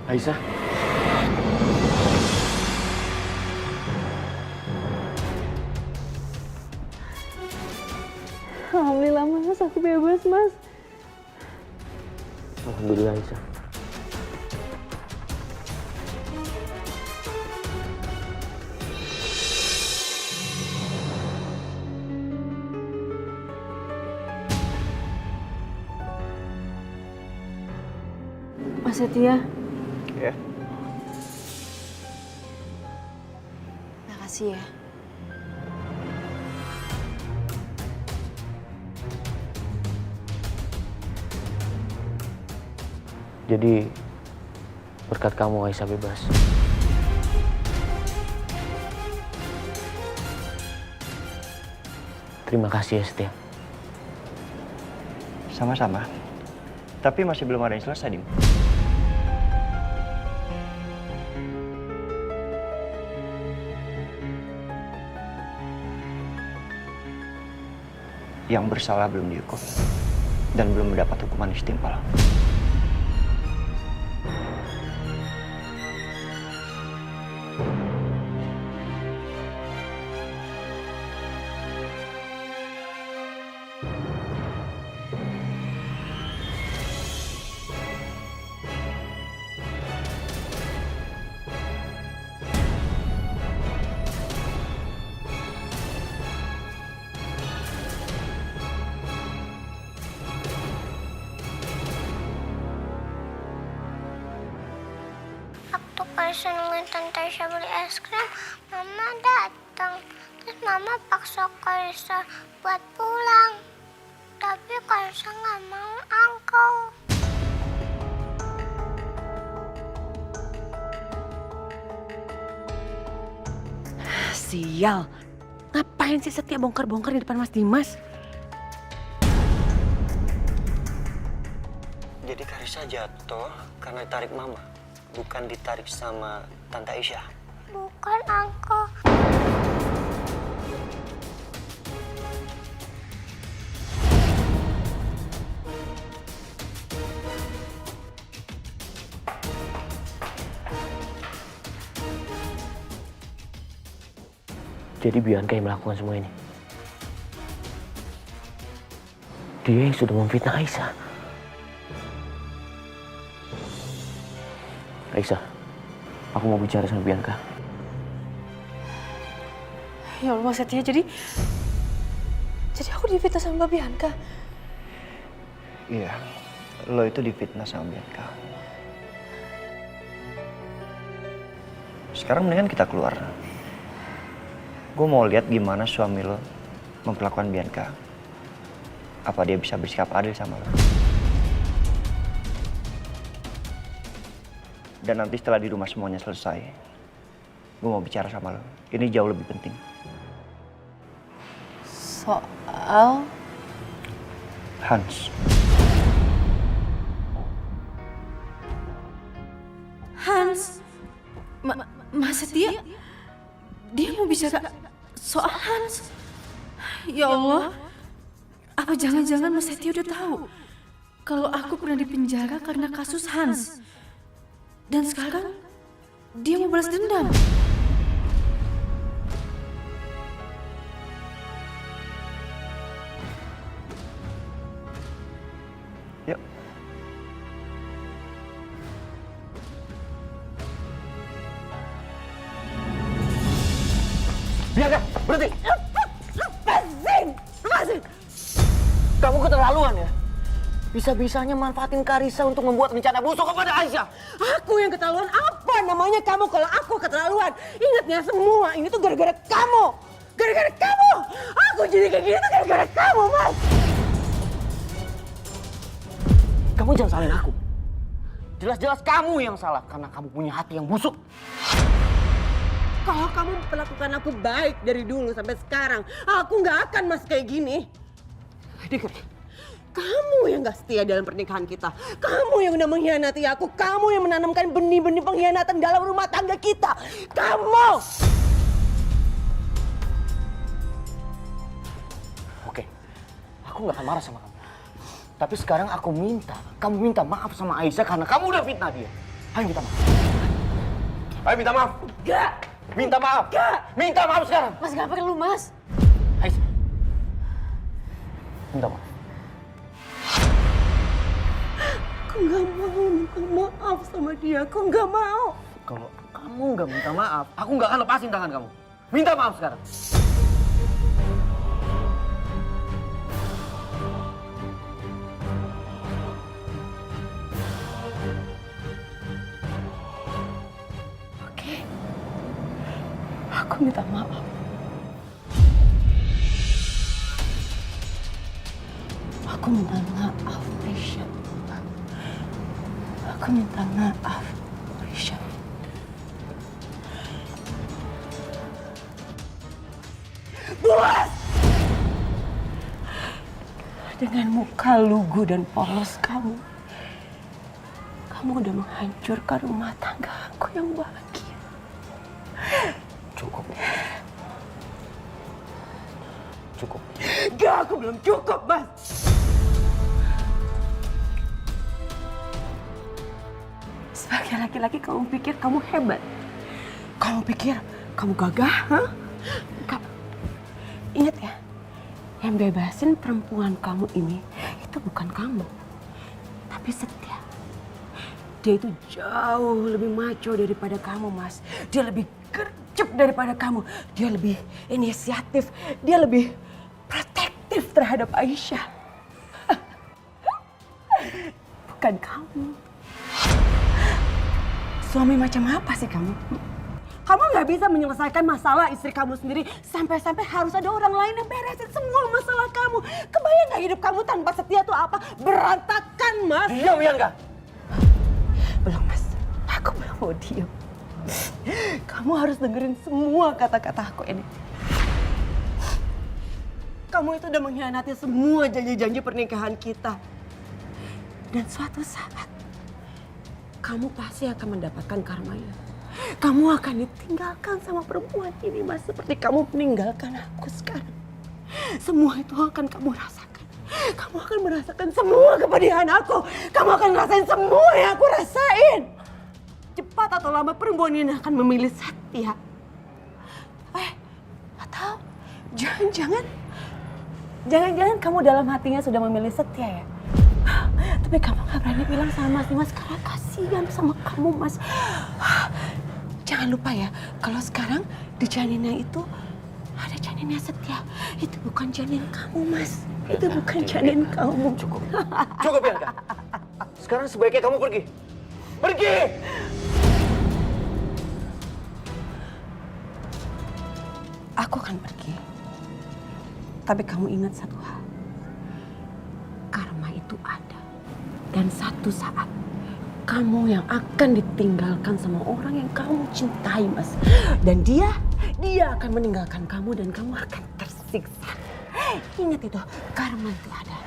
Aisyah. Alhamdulillah mas, aku bebas mas. Alhamdulillah Aisyah. Mas Setia. Ya. Makasih ya. Jadi berkat kamu Aisyah bebas. Terima kasih ya Setia. Sama-sama. Tapi masih belum ada yang selesai, Dim. Yang bersalah belum dihukum dan belum mendapat hukuman yang setimpal. Waktu Karisa nungguin Tante Aisyah beli es krim, Mama datang. Terus Mama paksa Karisa buat pulang. Tapi Karisa nggak mau angkau. Sial, ngapain sih Setia bongkar-bongkar di depan Mas Dimas? Jadi Karisa jatuh karena ditarik Mama, bukan ditarik sama Tante Aisyah. Bukan angkau. Jadi Bianca yang melakukan semua ini. Dia yang sudah memfitnah Aisyah. Aisyah, aku mau bicara sama Bianca. Ya Allah Mas Setia, jadi aku difitnah sama Mbak Bianca. Iya, lo itu difitnah sama Bianca. Sekarang mendingan kita keluar. Gue mau lihat gimana suami lo memperlakukan Bianca. Apa dia bisa bersikap adil sama lo. Dan nanti setelah di rumah semuanya selesai, gue mau bicara sama lo. Ini jauh lebih penting. Soal Hans. Hans. Mas Setia? Dia mau bicara soal Hans? Ya Allah. Apa jangan-jangan Mas Setia udah tahu kalau aku pernah dipenjara karena kasus Hans? Dan sekarang dia mau balas dendam. Yuk. Bianca, berhenti! Lepasin! Kamu keterlaluan ya? Bisa-bisanya manfaatin Karisa untuk membuat rencana busuk kepada Aisyah. Aku yang keterlaluan? Apa namanya kamu kalau aku keterlaluan? Ingat ya, semua ini tuh gara-gara kamu. Gara-gara kamu. Aku jadi kayak gini tuh gara-gara kamu, Mas. Kamu jangan salahin aku. Jelas-jelas kamu yang salah karena kamu punya hati yang busuk. Kalau kamu perlakukan aku baik dari dulu sampai sekarang, aku nggak akan mas kayak gini. Dengar, kamu yang gak setia dalam pernikahan kita. Kamu yang udah mengkhianati aku. Kamu yang menanamkan benih-benih pengkhianatan dalam rumah tangga kita. Kamu! Oke, aku nggak akan marah sama kamu. Tapi sekarang aku minta, kamu minta maaf sama Aisyah karena kamu udah fitnah dia. Ayo minta maaf. Ayo minta maaf. Gak. Minta maaf. Gak. Minta maaf sekarang. Mas gak perlu, Mas. Aisyah. Minta maaf. Aku nggak mau minta maaf sama dia. Aku nggak mau. Kalau kamu nggak minta maaf, aku nggak akan lepasin tangan kamu. Minta maaf sekarang. Oke. Aku minta maaf. Aku minta maaf, Aisyah. Aku minta maaf, Aisyah. Buas! Dengan muka lugu dan polos kamu udah menghancurkan rumah tangga aku yang bahagia. Cukup. Cukup. Gak, aku belum cukup, Mas. Sebagai laki-laki kamu pikir kamu hebat? Kamu pikir kamu gagah? Hah? Enggak. Ingat ya, yang bebasin perempuan kamu ini itu bukan kamu, tapi Setia. Dia itu jauh lebih maco daripada kamu, Mas. Dia lebih gercep daripada kamu. Dia lebih inisiatif. Dia lebih protektif terhadap Aisyah. Bukan kamu. Suami macam apa sih kamu? Kamu nggak bisa menyelesaikan masalah istri kamu sendiri sampai-sampai harus ada orang lain yang beresin semua masalah kamu. Kebayang nggak hidup kamu tanpa Setia tuh apa? Berantakan, Mas. Diam, Bianca. Belum, Mas. Aku belum mau diam. Kamu harus dengerin semua kata-kata aku ini. Kamu itu udah mengkhianati semua janji-janji pernikahan kita. Dan suatu saat, kamu pasti akan mendapatkan karmanya. Kamu akan ditinggalkan sama perempuan ini, Mas. Seperti kamu meninggalkan aku sekarang. Semua itu akan kamu rasakan. Kamu akan merasakan semua kepedihan aku. Kamu akan ngerasain semua yang aku rasain. Cepat atau lambat perempuan ini akan memilih Setia. Atau jangan-jangan kamu dalam hatinya sudah memilih Setia ya? Tapi kamu gak berani bilang sama Mas karena kasihan sama kamu, Mas. Jangan lupa ya, kalau sekarang di janinnya itu ada janinnya Setia. Itu bukan janin kamu, Mas. Itu bukan janin kamu. Cukup. Cukup, Bianca. Sekarang sebaiknya kamu pergi. Pergi! Aku akan pergi. Tapi kamu ingat satu hal. Karma itu ada. Dan satu saat kamu yang akan ditinggalkan sama orang yang kamu cintai, Mas. Dan dia akan meninggalkan kamu dan kamu akan tersiksa. Ingat itu, karma itu ada.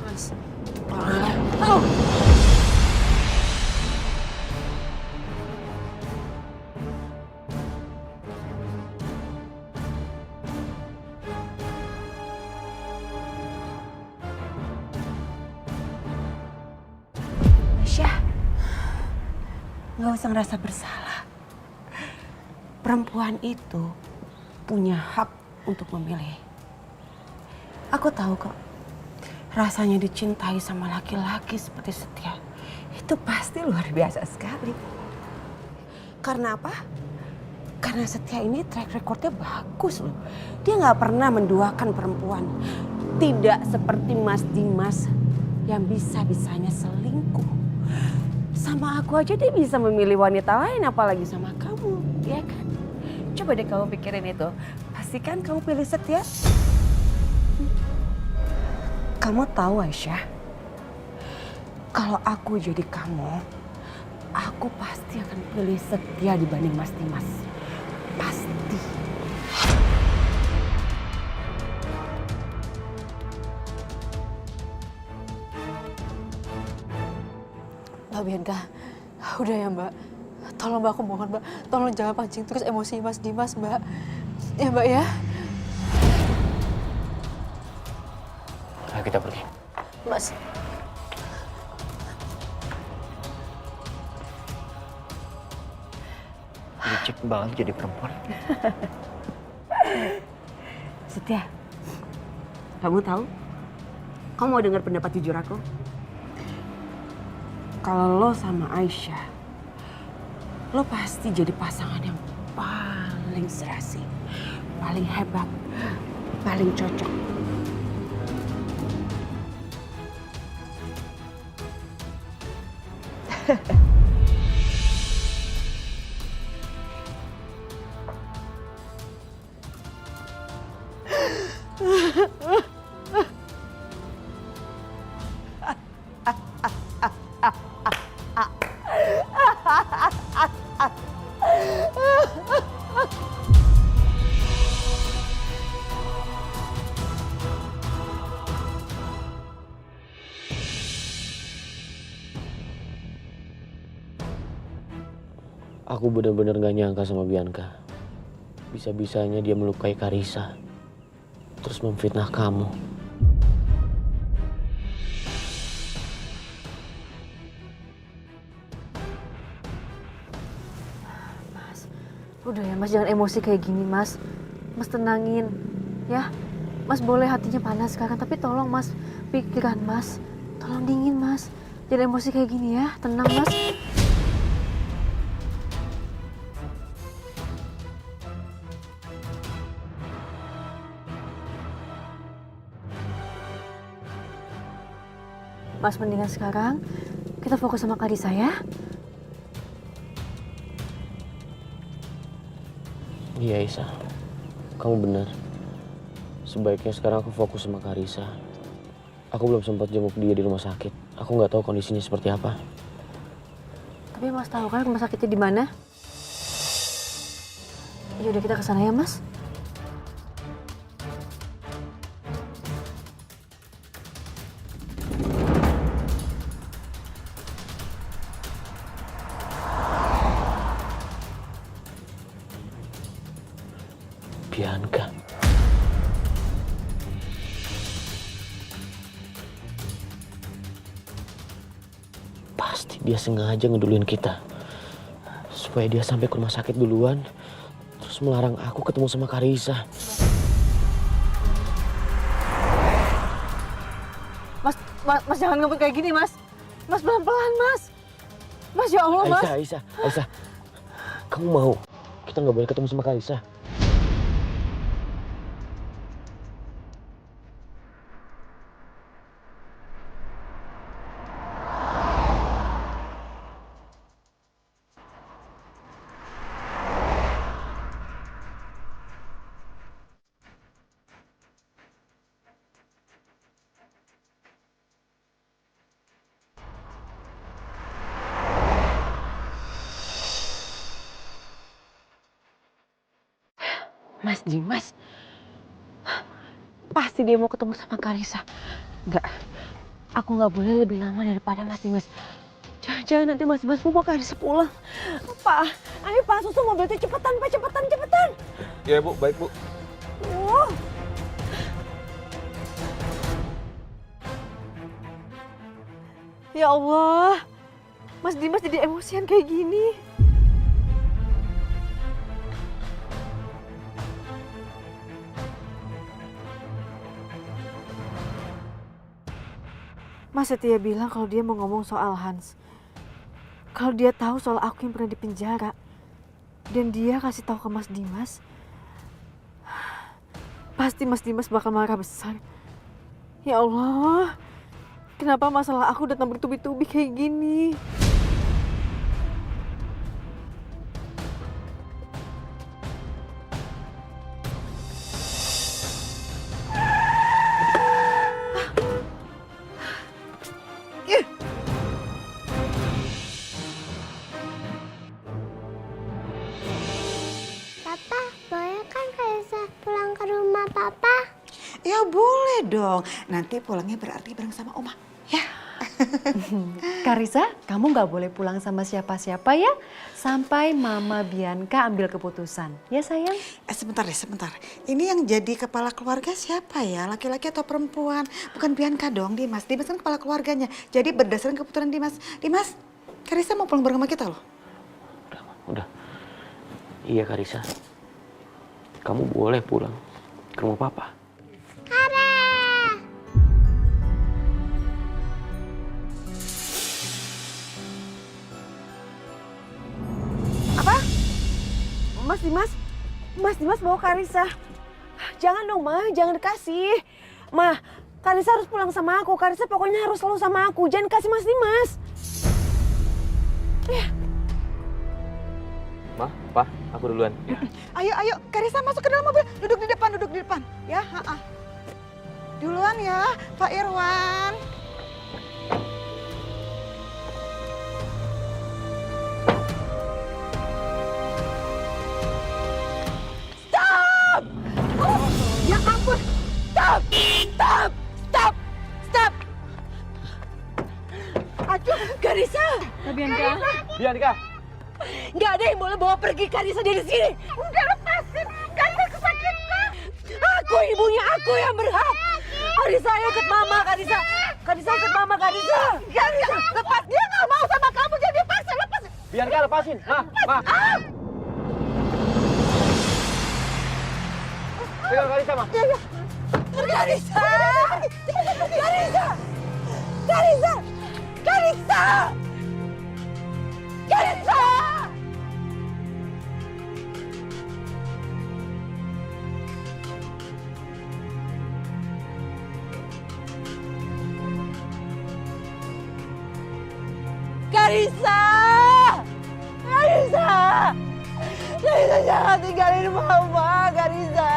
Mas. Oh. Syah, nggak usah ngerasa bersalah. Perempuan itu punya hak untuk memilih. Aku tahu kok, rasanya dicintai sama laki-laki seperti Setia itu pasti luar biasa sekali. Karena apa? Karena Setia ini track recordnya bagus loh. Dia nggak pernah menduakan perempuan. Tidak seperti Mas Dimas yang bisa-bisanya selingkuh. Sama aku aja dia bisa memilih wanita lain, apalagi sama kamu, ya kan? Coba deh kamu pikirin itu. Pastikan kamu pilih Setia. Kamu tahu Aisyah, kalau aku jadi kamu, aku pasti akan pilih Setia dibanding Mas Dimas. Pasti. Mbak Bianca, udah ya Mbak. Tolong Mbak, aku mohon Mbak. Tolong jangan pancing terus emosi Mas Dimas Mbak. Ya Mbak ya. Ayo kita pergi. Mas, Licik banget jadi perempuan. Setia, kamu tahu? Kamu mau dengar pendapat jujur aku? Kalau lo sama Aisyah, lo pasti jadi pasangan yang paling serasi, paling hebat, paling cocok. Aku benar-benar gak nyangka sama Bianca. Bisa-bisanya dia melukai Karissa, terus memfitnah kamu. Mas, udah ya Mas, jangan emosi kayak gini Mas. Mas tenangin, ya. Mas boleh hatinya panas sekarang, tapi tolong Mas, pikiran Mas. Tolong dingin Mas. Jangan emosi kayak gini ya, tenang Mas. Mas, mendingan sekarang kita fokus sama Karissa ya. Iya Isa, kamu benar. Sebaiknya sekarang aku fokus sama Karissa. Aku belum sempat jenguk dia di rumah sakit. Aku nggak tahu kondisinya seperti apa. Tapi Mas tahu kan rumah sakitnya di mana? Ya udah, kita ke sana ya Mas. Bianca. Pasti dia sengaja ngeduluin kita. Supaya dia sampai ke rumah sakit duluan. Terus melarang aku ketemu sama Karissa. Mas jangan ngebut kayak gini Mas. Mas pelan-pelan Mas. Mas ya Allah Mas. Aisyah. Kamu mau kita nggak boleh ketemu sama Karissa? Mas Dimas, pasti dia mau ketemu sama Karissa. Enggak, aku nggak boleh lebih lama daripada Mas Dimas. Jangan nanti Mas Dimas mau Karissa pulang. Pak, ayo Pak, susu mobilnya cepetan Pak, cepetan. Iya Bu, baik Bu. Ya Allah. Mas Dimas jadi emosian kayak gini. Mas Setia bilang kalau dia mau ngomong soal Hans. Kalau dia tahu soal aku yang pernah dipenjara. Dan dia kasih tahu ke Mas Dimas. Pasti Mas Dimas bakal marah besar. Ya Allah. Kenapa masalah aku datang bertubi-tubi kayak gini? Papa, boleh kan Karissa pulang ke rumah Papa? Ya boleh dong. Nanti pulangnya berarti bareng sama Oma. Ya. Karissa, kamu nggak boleh pulang sama siapa-siapa ya, sampai Mama Bianca ambil keputusan. Ya sayang? Sebentar deh, sebentar. Ini yang jadi kepala keluarga siapa ya? Laki-laki atau perempuan? Bukan Bianca dong, Dimas. Dimas kan kepala keluarganya. Jadi berdasarkan keputusan Dimas. Dimas, Karissa mau pulang bareng sama kita loh. Udah. Iya Karissa. Kamu boleh pulang ke rumah papa. Mas Dimas bawa Karissa. Jangan dong, Ma, jangan kasih. Ma, Karissa harus pulang sama aku. Karissa pokoknya harus selalu sama aku. Jangan kasih Mas Dimas. Ma, Pa, aku duluan. Ya. Ayo, Karissa masuk ke dalam mobil. Duduk di depan. Ya, Duluan ya, Pak Irwan. Ya ampun. Stop. Aduh, Karissa. Bianca. Nggak ada yang boleh bawa pergi Karissa dari sini. Udah lepasin. Karissa kesakitan. Aku ibunya, aku yang berhak. Karissa, ayo ikut Mama, Karissa. Karissa ikut Mama, Karissa. Karissa, lepas. Dia nggak mau sama kamu, jadi paksa lepas. Bianca lepasin. Ma. Pegang Karissa, Ma. Karissa. Karissa, jangan tinggalin Mama, Karissa.